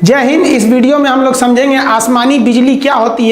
जय हिंद। इस वीडियो में हम लोग समझेंगे आसमानी बिजली क्या होती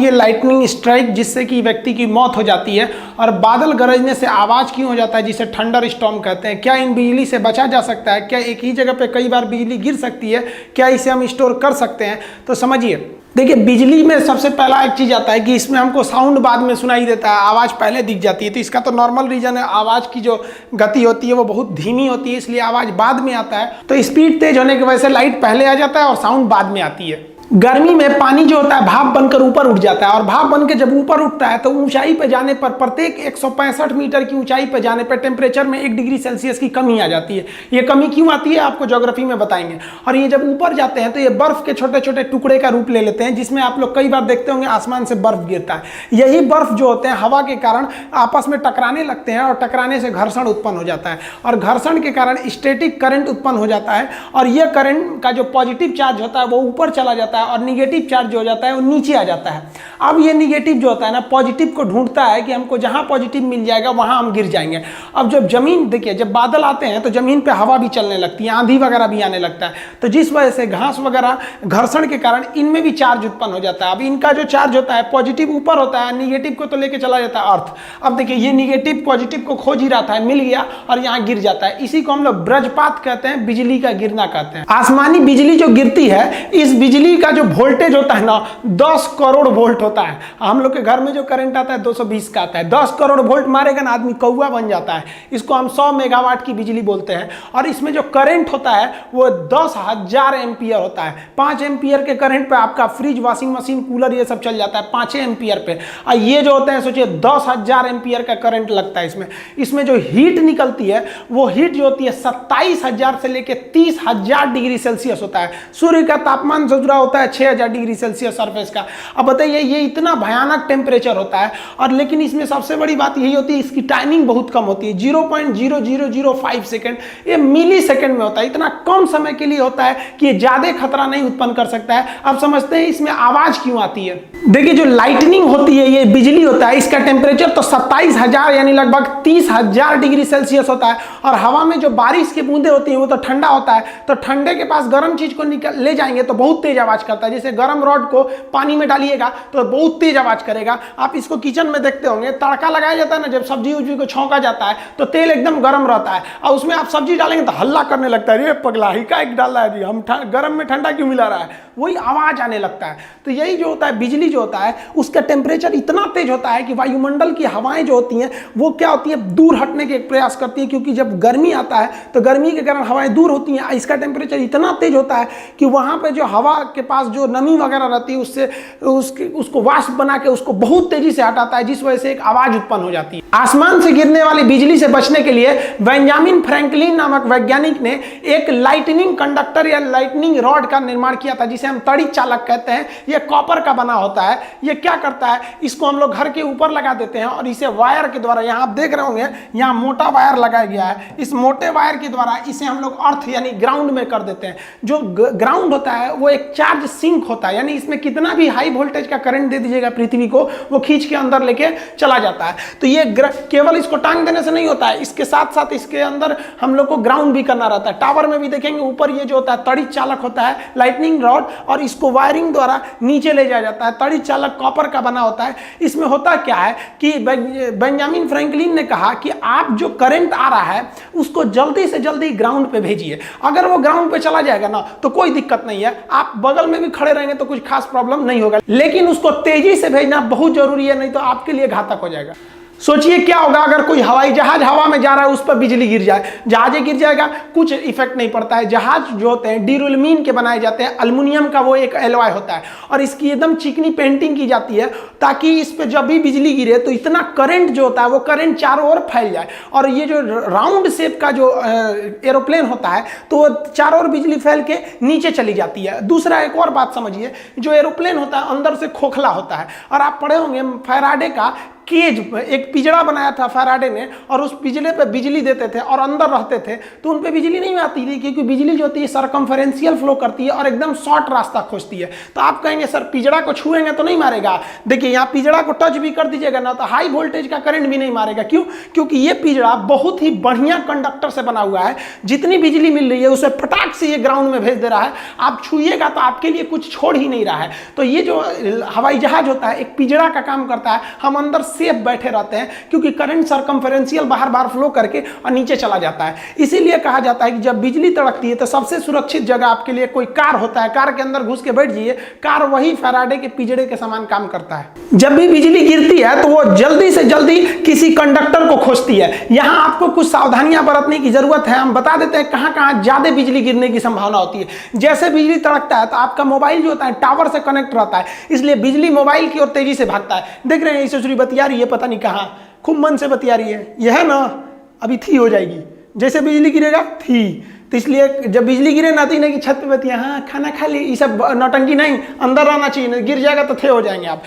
है लाइटनिंग स्ट्राइक जिससे कि व्यक्ति की मौत हो जाती है, और बादल गरजने से आवाज़ क्यों हो जाता है जिसे थंडर स्टॉर्म कहते हैं। क्या इन बिजली से बचा जा सकता है? क्या एक ही जगह पे कई बार बिजली गिर सकती है? क्या इसे हम स्टोर कर सकते हैं? तो समझिए। देखिए, बिजली में सबसे पहला एक चीज़ आता है कि इसमें हमको साउंड बाद में सुनाई देता है, आवाज़ पहले दिख जाती है। तो इसका तो नॉर्मल रीज़न है, आवाज़ की जो गति होती है वो बहुत धीमी होती है, इसलिए आवाज़ बाद में आता है। तो स्पीड तेज होने की वजह से लाइट पहले आ जाता है और साउंड बाद में आती है। गर्मी में पानी जो होता है भाप बनकर ऊपर उठ जाता है, और भाप बनकर जब ऊपर उठता है तो ऊंचाई पर जाने पर प्रत्येक 165 मीटर की ऊंचाई पर जाने पर टेम्परेचर में 1 डिग्री सेल्सियस की कमी आ जाती है। ये कमी क्यों आती है आपको ज्योग्राफी में बताएंगे। और ये जब ऊपर जाते हैं तो ये बर्फ के छोटे छोटे टुकड़े का रूप ले लेते हैं, जिसमें आप लोग कई बार देखते होंगे आसमान से बर्फ गिरता है। यही बर्फ जो होते हैं हवा के कारण आपस में टकराने लगते हैं, और टकराने से घर्षण उत्पन्न हो जाता है, और घर्षण के कारण स्टैटिक करंट उत्पन्न हो जाता है। और यह करंट का जो पॉजिटिव चार्ज होता है वो ऊपर चला जाता है, और निगेटिव चार्ज जो हो जाता है वो नीचे आ जाता है। अब ये निगेटिव जो होता है ना, पॉजिटिव को ढूंढता है कि हमको जहां पॉजिटिव मिल जाएगा वहां हम गिर जाएंगे। अब जब जमीन, देखिए, जब बादल आते हैं तो जमीन पे हवा भी चलने लगती है, आंधी वगैरह भी आने लगता है, तो जिस वजह से घास वगैरह घर्षण के कारण इनमें भी चार्ज उत्पन्न हो जाता है। अब इनका जो चार्ज होता है पॉजिटिव ऊपर होता है, निगेटिव को तो लेके चला जाता है अर्थ। अब देखिए, ये निगेटिव पॉजिटिव को खोज ही रहा था, मिल गया और यहाँ गिर जाता है। इसी को हम लोग वज्रपात कहते हैं, बिजली का गिरना कहते हैं। आसमानी बिजली जो गिरती है, इस बिजली का जो वोल्टेज होता है ना, 10 करोड़ वोल्ट होता है। हम लोग के घर में जो करंट आता है 220 का आता है। 10 करोड़ वोल्ट मारेगा ना, आदमी कौवा बन जाता है। इसको हम 100 मेगावाट की बिजली बोलते हैं। और इसमें जो करंट होता है वो 10,000 एम्पियर होता है। 5 एम्पियर के करंट पे आपका फ्रिज, वॉशिंग मशीन, कूलर ये सब चल जाता है 5 एम्पियर पे। और ये जो होते हैं, सोचिए 10,000 एम्पियर का करंट लगता है इसमें जो हीट निकलती है वो हीट जो होती है 27,000 से लेकर 30,000 डिग्री सेल्सियस होता है। सूर्य का तापमान जो जुड़ा होता है 6,000 डिग्री सेल्सियस सरफेस का। अब बताइए, ये इतना भयानक टेम्परेचर होता है, और लेकिन इसमें सबसे बड़ी बात यही होती है इसकी टाइमिंग बहुत कम होती है, 0.0005 सेकेंड। ये मिली सेकेंड में होता है, इतना कम समय के लिए होता है कि ये ज्यादा खतरा नहीं उत्पन्न कर सकता है। अब समझते हैं इसमें आवाज क्यों आती है। देखिए, जो लाइटनिंग होती है, ये बिजली होता है, इसका टेम्परेचर तो 27,000 यानी लगभग 30,000 डिग्री सेल्सियस होता है। और हवा में जो बारिश की बूंदे होती हैं वो तो ठंडा होता है, तो ठंडे के पास गर्म चीज को ले जाएंगे तो बहुत तेज आवाज करता है। जैसे गर्म रॉड को पानी में डालिएगा तो बहुत तेज आवाज करेगा। आप इसको किचन में देखते होंगे, तड़का लगाया जाता है ना, जब सब्जी उब्जी को छौंका जाता है तो तेल एकदम गर्म रहता है, और उसमें आप सब्जी डालेंगे तो हल्ला करने लगता है, ये पगला ही का एक डाला है जी, हम गर्म में ठंडा क्यों मिला रहा है, वही आवाज आने लगता है। तो यही जो होता है, बिजली जो होता है उसका टेम्परेचर इतना तेज होता है कि वायुमंडल की हवाएं जो होती हैं वो क्या होती है, दूर हटने के प्रयास करती है। क्योंकि जब गर्मी आता है तो गर्मी के कारण हवाएं दूर होती हैं। इसका टेम्परेचर इतना तेज होता है कि वहां पे जो हवा के पास जो नमी वगैरह रहती है उससे उसको वाष्प बना के उसको बहुत तेजी से हटाता है, जिस वजह से एक आवाज उत्पन्न हो जाती है। आसमान से गिरने वाली बिजली से बचने के लिए बेंजामिन फ्रैंकलिन नामक वैज्ञानिक ने एक लाइटनिंग कंडक्टर या लाइटनिंग रॉड का निर्माण किया था, जिसे हम तड़ी चालक कहते हैं। यह कॉपर का बना होता है। यह क्या करता है, इसको हम लोग घर के ऊपर लगा देते हैं, और इसे वायर के द्वारा, यहाँ आप देख रहे होंगे यहाँ मोटा वायर लगाया गया है, इस मोटे वायर के द्वारा इसे हम लोग अर्थ यानी ग्राउंड में कर देते हैं। जो ग्राउंड होता है वो एक चार्ज सिंक होता है, यानी इसमें कितना भी हाई वोल्टेज का करंट दे दीजिएगा पृथ्वी को, वो खींच के अंदर लेके चला जाता है। तो ये केवल इसको टांग देने से नहीं होता है, इसके साथ साथ इसके अंदर हम लोग को ग्राउंड भी करना रहता है। टावर में भी देखेंगे ऊपर ये जो होता है तड़ी चालक होता है, लाइटनिंग रॉड, और इसको वायरिंग द्वारा नीचे ले जाया जाता है। तड़ी चालक कॉपर का बना होता है। इसमें होता क्या है कि बेंजामिन फ्रैंकलिन ने कहा कि आप जो करंट आ रहा है उसको जल्दी से जल्दी ग्राउंड पे भेजिए। अगर वो ग्राउंड पे चला जाएगा ना तो कोई दिक्कत नहीं है, आप बगल में भी खड़े रहेंगे तो कुछ खास प्रॉब्लम नहीं होगा, लेकिन उसको तेजी से भेजना बहुत जरूरी है, नहीं तो आपके लिए घातक हो जाएगा। सोचिए क्या होगा अगर कोई हवाई जहाज हवा में जा रहा है, उस पर बिजली गिर जाए, जहाज गिर जाएगा, कुछ इफेक्ट नहीं पड़ता है। जहाज जो होते हैं ड्यूरेलमीन के बनाए जाते हैं, अल्युमिनियम का वो एक एलॉय होता है, और इसकी एकदम चिकनी पेंटिंग की जाती है ताकि इस पर जब भी बिजली गिरे तो इतना करंट जो होता है वो करंट चारों ओर फैल जाए। और ये जो राउंड शेप का जो एरोप्लेन होता है तो वो चारों ओर बिजली फैल के नीचे चली जाती है। दूसरा एक और बात समझिए, जो एरोप्लेन होता है अंदर से खोखला होता है, और आप पढ़े होंगे फैराडे का केज, एक पिंजड़ा बनाया था फैराडे ने, और उस पिंजड़े पे बिजली देते थे और अंदर रहते थे तो उन पे बिजली नहीं आती थी, क्योंकि बिजली जो होती है सरकमफेरेंशियल फ्लो करती है और एकदम शॉर्ट रास्ता खोजती है। तो आप कहेंगे सर पिंजड़ा को छुएंगे तो नहीं मारेगा। देखिए यहाँ पिंजड़ा को टच भी कर दीजिएगा ना तो हाई वोल्टेज का करंट भी नहीं मारेगा। क्यों? क्योंकि ये पिंजड़ा बहुत ही बढ़िया कंडक्टर से बना हुआ है, जितनी बिजली मिल रही है उसे फटाक से ये ग्राउंड में भेज दे रहा है। आप छुइएगा तो आपके लिए कुछ छोड़ ही नहीं रहा है। तो ये जो हवाई जहाज होता है एक पिंजड़ा का काम करता है, हम अंदर सेफ बैठे रहते हैं क्योंकि करंट सरकमफेरेंशियल बाहर बाहर फ्लो करके और नीचे चला जाता है। इसीलिए कहा जाता है कि जब बिजली तड़कती है तो सबसे सुरक्षित जगह आपके लिए कोई कार होता है, कार के अंदर घुस के बैठ जाइए, कार वही फैराडे के पिंजड़े के समान काम करता है। जब भी बिजली गिरती है तो वो जल्दी से जल्दी किसी कंडक्टर को खोजती है। यहां आपको कुछ सावधानियां बरतने की जरूरत है। हम बता देते हैं कहां कहां ज्यादा बिजली गिरने की संभावना होती है। जैसे बिजली तड़कता है तो आपका मोबाइल जो होता है टावर से कनेक्ट रहता है, इसलिए बिजली मोबाइल की ओर तेजी से भागता है। देख रहे हैं ईश्वरी बतिया रही है, पता नहीं कहां, खूब मन से बतिया रही है। यह है ना, अभी थी हो जाएगी, जैसे बिजली गिरेगा थी। तो इसलिए जब बिजली गिरे ना तो नहीं कि छत पे बतिया, हाँ खाना खा ली, ये सब नौटंकी नहीं, अंदर रहना चाहिए, गिर जाएगा तो थे हो जाएंगे आप।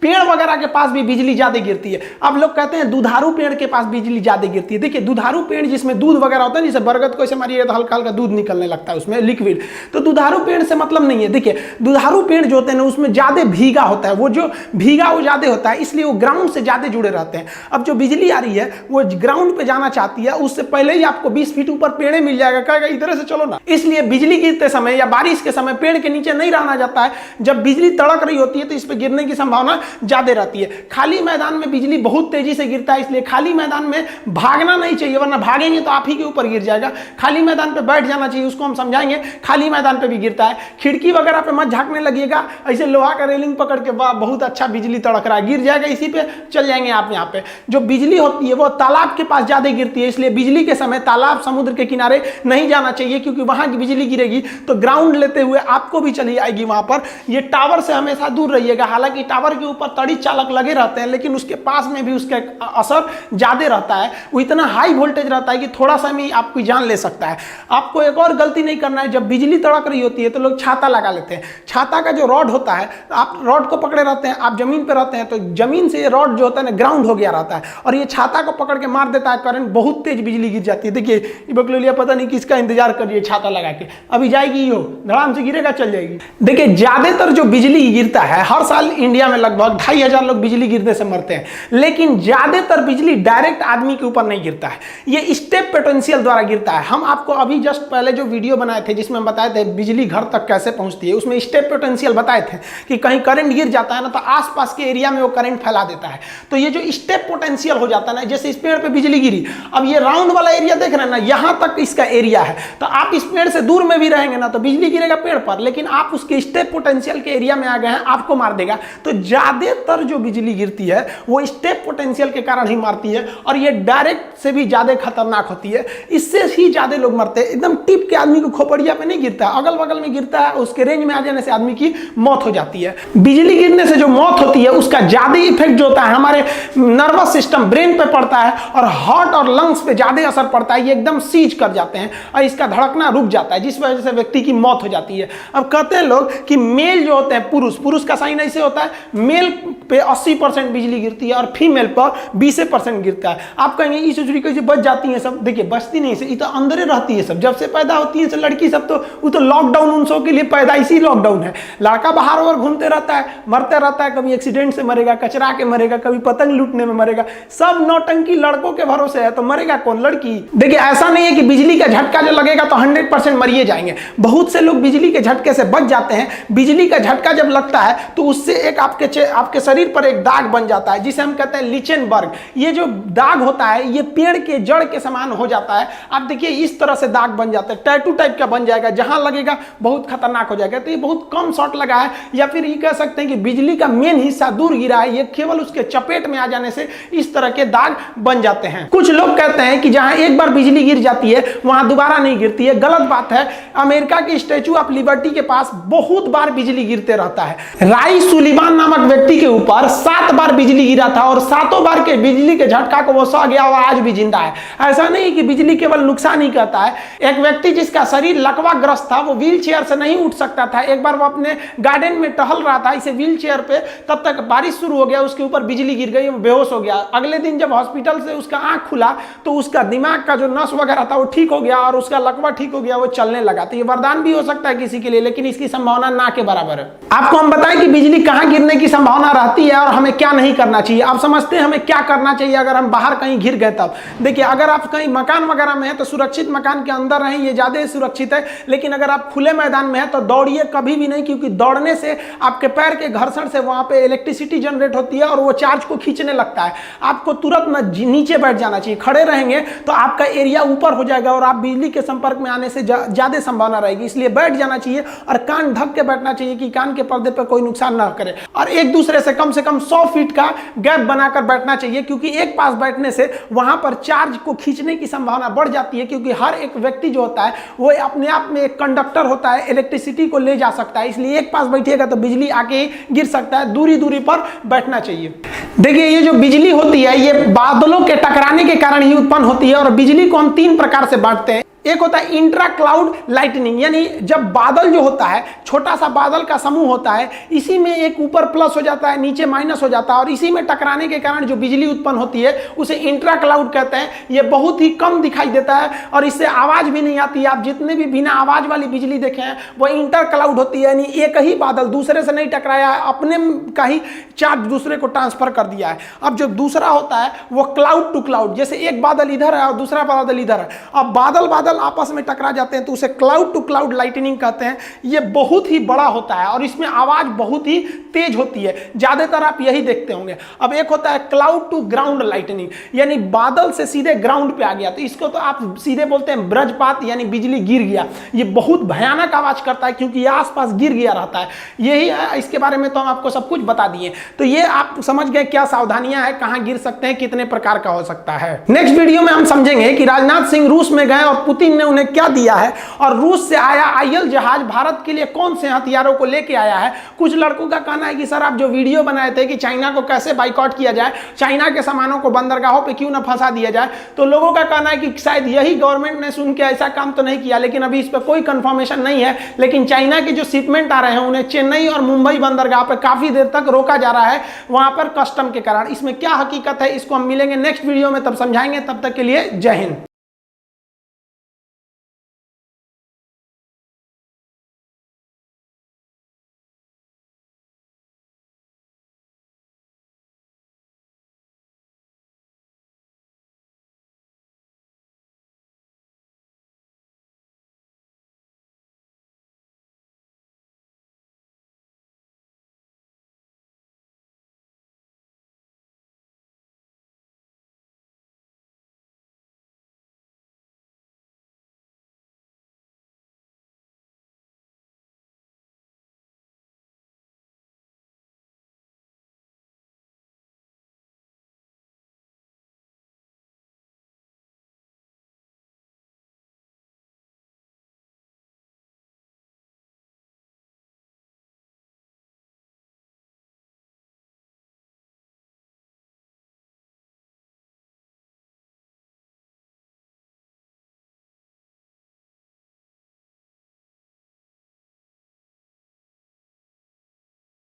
पेड़ वगैरह के पास भी बिजली ज्यादा गिरती है। अब लोग कहते हैं दुधारू पेड़ के पास बिजली ज्यादा गिरती है। देखिए दुधारू पेड़ जिसमें दूध वगैरह होता है, जैसे बरगद को ऐसे मारिए तो हल्का हल्का दूध निकलने लगता है उसमें लिक्विड, तो दुधारू पेड़ से मतलब नहीं है। देखिए दुधारू पेड़ जो होते हैं ना उसमें ज्यादा भीगा होता है, वो जो भीगा वो ज्यादा होता है, इसलिए वो ग्राउंड से ज्यादा जुड़े रहते हैं। अब जो बिजली आ रही है वो ग्राउंड पे जाना चाहती है, उससे पहले ही आपको 20 फीट ऊपर पेड़ मिल जाएगा, कहेगा इधर से चलो ना। इसलिए बिजली गिरते समय या बारिश के समय पेड़ के नीचे नहीं रहना जाता है। जब बिजली तड़क रही होती है तो इस पर गिरने की संभावना ज्यादा रहती है। खाली मैदान में बिजली बहुत तेजी से गिरता है, इसलिए खाली मैदान में भागना नहीं चाहिए, वरना भागेंगे तो आप ही के ऊपर गिर जाएगा। खाली मैदान पे बैठ जाना चाहिए, उसको हम समझाएंगे। खाली मैदान पे भी गिरता है, खिड़की वगैरह पे मत झांकने लगिएगा, ऐसे लोहा का रेलिंग पकड़ के वाह बहुत अच्छा बिजली तड़क रहा है, गिर जाएगा, इसी पे चल जाएंगे आप। यहाँ पे जो बिजली होती है वो तालाब के पास ज्यादा गिरती है, इसलिए बिजली के समय तालाब समुद्र के किनारे नहीं जाना चाहिए, क्योंकि वहां की बिजली गिरेगी तो ग्राउंड लेते हुए आपको भी चली आएगी वहां पर। ये टावर से हमेशा दूर रहिएगा। हालांकि टावर के ऊपर तड़ी चालक लगे रहते हैं, लेकिन उसके पास में भी उसका असर ज्यादा रहता है। वो इतना हाई वोल्टेज रहता है कि थोड़ा सा में आपकी जान ले सकता है। आपको एक और गलती नहीं करना है, जब बिजली तड़क रही होती है तो लोग छाता लगा लेते हैं। छाता का जो रॉड होता है, आप रॉड को पकड़े रहते हैं, आप जमीन पर रहते हैं तो जमीन से ये रॉड जो होता है ना ग्राउंड हो गया रहता है, और ये छाता को पकड़ के मार देता है करंट, बहुत तेज बिजली गिर जाती है। देखिए ये बकलोलिया पता नहीं किसका इंतजार कर रही है छाता लगा के, अभी जाएगी हो धड़ाम से गिरेगा चल जाएगी। देखिए ज्यादातर जो बिजली गिरता है हर साल इंडिया में लगभग 2500 लोग बिजली गिरने से मरते हैं, लेकिन ज्यादातर बिजली डायरेक्ट आदमी के ऊपर नहीं गिरता है, ये स्टेप पोटेंशियल द्वारा गिरता है। हम आपको अभी जस्ट पहले जो वीडियो बनाए थे जिसमें बताए थे बिजली घर तक कैसे पहुंचती है, उसमें स्टेप पोटेंशियल बताए थे कि कहीं करंट गिर जाता है ना तो आसपास के एरिया में वो करंट फैला देता है। तो ये जो स्टेप पोटेंशियल हो जाता है ना, जैसे इस पेड़ पे बिजली गिरी, अब ये राउंड वाला एरिया देख रहे हैं ना, यहां तक इसका एरिया है, तो आप इस पेड़ से दूर में भी रहेंगे ना तो बिजली गिरेगा पेड़ पर, लेकिन आप उसके स्टेप पोटेंशियल के एरिया में आ गए हैं, आपको मार देगा। तो ज्यादातर जो बिजली गिरती है वो स्टेप पोटेंशियल के कारण ही मारती है, और ये डायरेक्ट से भी ज्यादा खतरनाक होती है, इससे ही ज्यादा लोग मरते हैं। एकदम टिप के आदमी को खोपड़िया पे नहीं गिरता, अगल बगल में गिरता है, उसके रेंज में आ जाने से आदमी की मौत हो जाती है। बिजली गिरने से जो मौत होती है उसका ज्यादा इफेक्ट जो होता है हमारे नर्वस सिस्टम ब्रेन पे पड़ता है, और हार्ट और लंग्स पे ज्यादा असर पड़ता है। ये एकदम सीज कर जाते हैं और इसका धड़कना रुक जाता है, जिस वजह से व्यक्ति की मौत हो जाती है। अब कहते हैं लोग कि मेल जो होते हैं पुरुष का साइन ऐसे होता है, मेल पे 80% बिजली गिरती है और फीमेल पर 20% गिरता है। आप कहेंगे इस चोरी कैसे बच जाती है सब, देखिए बचती नहीं से, ये तो अंदर रहती है सब, जब से पैदा होती है लड़की सब, तो वो तो लॉकडाउन उन सब के लिए पैदाइशी लॉकडाउन है। लड़का बाहर और घूमते रहता है, मरते रहता है, कभी एक्सीडेंट से मरेगा, कचरा के मरेगा, कभी पतंग लूटने में मरेगा, सब नौटंकी लड़कों के भरोसे है, तो मरेगा कौन? लड़की। देखिए ऐसा नहीं है कि बिजली का झटका जो लगेगा तो 100% मरिए जाएंगे। बहुत से लोग बिजली के झटके से बच जाते हैं। बिजली का झटका जब लगता है तो उससे एक आपके शरीर पर एक दाग बन जाता है, जिसे हम कहते हैं लिचेनबर्ग। ये जो दाग होता है ये पेड़ के जड़ के समान हो जाता है। आप देखिए इस तरह से दाग बन जाता है, टैटू टाइप का बन जाएगा, जहां लगेगा बहुत खतरनाक हो जाएगा। तो ये बहुत कम शॉट लगा है, या फिर ये कह सकते हैं कि बिजली का मेन हिस्सा दूर गिरा है, ये केवल उसके चपेट में आ जाने से इस तरह के दाग बन जाते हैं। कुछ लोग कहते हैं कि जहां एक बार बिजली गिर जाती है वहां दोबारा नहीं गिरती है, गलत बात है। अमेरिका के स्टैचू ऑफ लिबर्टी के पास बहुत बार बिजली गिरते रहता है। राई सुलिवान नामक व्यक्ति के ऊपर 7 बार बिजली गिरा था और 7 बार के बिजली के झटका को वो सह गया और आज भी जिंदा है। ऐसा नहीं कि बिजली केवल नुकसान ही करता है। एक व्यक्ति जिसका शरीर लकवाग्रस्त था, वो व्हील चेयर से नहीं उठ सकता था। एक बार वो अपने गार्डन में टहल रहा था इसे व्हील चेयर पे, तब तक बारिश शुरू हो गया, उसके ऊपर बिजली गिर गई, वो बेहोश हो गया। अगले दिन जब हॉस्पिटल से उसका आंख खुला तो उसका दिमाग का जो नस वगैरह था वो ठीक हो गया और उसका लकवा ठीक हो गया, वो चलने लगा। तो ये वरदान भी हो सकता है किसी के लिए, लेकिन इसकी संभावना ना के बराबर है। आपको हम बताएं कि बिजली कहां गिरने की संभावना रहती है और हमें क्या नहीं करना चाहिए। आप समझते हैं हमें क्या करना चाहिए अगर हम बाहर कहीं गिर गए तब। देखिए, अगर आप कहीं मकान वगैरह में है तो सुरक्षित मकान के अंदर रहें, ये ज्यादा सुरक्षित है। लेकिन अगर आप खुले मैदान में है तो दौड़िए कभी भी नहीं, क्योंकि दौड़ने से आपके पैर के घर्षण से वहां पे इलेक्ट्रिसिटी जनरेट होती है और वो चार्ज को खींचने लगता है। आपको तुरंत नीचे बैठ जाना चाहिए। खड़े रहेंगे तो आपका एरिया ऊपर हो जाएगा और आप बिजली के संपर्क में आने से ज्यादा संभावना रहेगी। इसलिए बैठ जाना चाहिए और कान ढक के बैठना चाहिए कि कान के पर्दे पर कोई नुकसान ना करे। और एक दूसरे से कम 100 फीट का गैप बनाकर बैठना चाहिए, क्योंकि एक पास बैठने से वहां पर चार्ज को खींचने की संभावना बढ़ जाती है। क्योंकि हर एक व्यक्ति जो होता है वो अपने आप में एक कंडक्टर होता है, इलेक्ट्रिसिटी को ले जा सकता है। इसलिए एक पास बैठिएगा तो बिजली आके गिर सकता है। दूरी दूरी पर बैठना चाहिए। देखिए, ये जो बिजली होती है ये बादलों के टकराने के कारण ही उत्पन्न होती है और बिजली को हम 3 प्रकार से बांटते हैं। एक होता है इंट्रा क्लाउड लाइटनिंग, यानी जब बादल जो होता है, छोटा सा बादल का समूह होता है, इसी में एक ऊपर प्लस हो जाता है, नीचे माइनस हो जाता है और इसी में टकराने के कारण जो बिजली उत्पन्न होती है उसे इंट्रा क्लाउड कहते हैं। ये बहुत ही कम दिखाई देता है और इससे आवाज भी नहीं आती है। आप जितने भी बिना आवाज वाली बिजली देखे हैं वो इंटर क्लाउड होती है, यानी एक ही बादल दूसरे से नहीं टकराया है, अपने का ही चार्ज दूसरे को ट्रांसफर कर दिया है। अब जो दूसरा होता है वो क्लाउड टू क्लाउड, जैसे एक बादल इधर है और दूसरा बादल इधर है, अब बादल आपस में टकरा जाते हैं तो उसे क्लाउड टू क्लाउड लाइटनिंग कहते हैं। ये बहुत ही बड़ा होता है और इसमें आवाज बहुत ही तेज होती है, ज्यादातर आप यही देखते होंगे। अब एक होता है क्लाउड टू ग्राउंड लाइटनिंग, यानी बादल से सीधे ग्राउंड पे आ गया, तो इसको तो आप सीधे बोलते हैं वज्रपात, यानी बिजली गिर गया। ये बहुत भयानक आवाज करता है क्योंकि ये आसपास गिर गया रहता है। यही है, इसके बारे में तो हम आपको सब कुछ बता दिए। तो ये आप समझ गए क्या सावधानियां हैं, कहां गिर सकते हैं, कितने प्रकार का हो सकता है। नेक्स्ट वीडियो में हम समझेंगे कि राजनाथ सिंह रूस में गए और पुतिन ने उन्हें क्या दिया है और रूस से आया आईएल जहाज भारत के लिए कौन से हथियारों को लेके आया है। कुछ लड़कों का कहना है कि सर आप जो वीडियो बनाए थे कि चाइना को कैसे बाइकआउट किया जाए, चाइना के सामानों को बंदरगाहों पे क्यों ना फंसा दिया जाए, तो लोगों का कहना है कि शायद यही गवर्नमेंट ने सुन के ऐसा काम तो नहीं किया, लेकिन अभी इस पर कोई कंफर्मेशन नहीं है। लेकिन चाइना के जो शिपमेंट आ रहे हैं उन्हें चेन्नई और मुंबई बंदरगाह पर काफी देर तक रोका जा रहा है, वहां पर कस्टम के कारण। इसमें क्या हकीकत है इसको हम मिलेंगे नेक्स्ट वीडियो में, तब समझाएंगे। तब तक के लिए जय हिंद।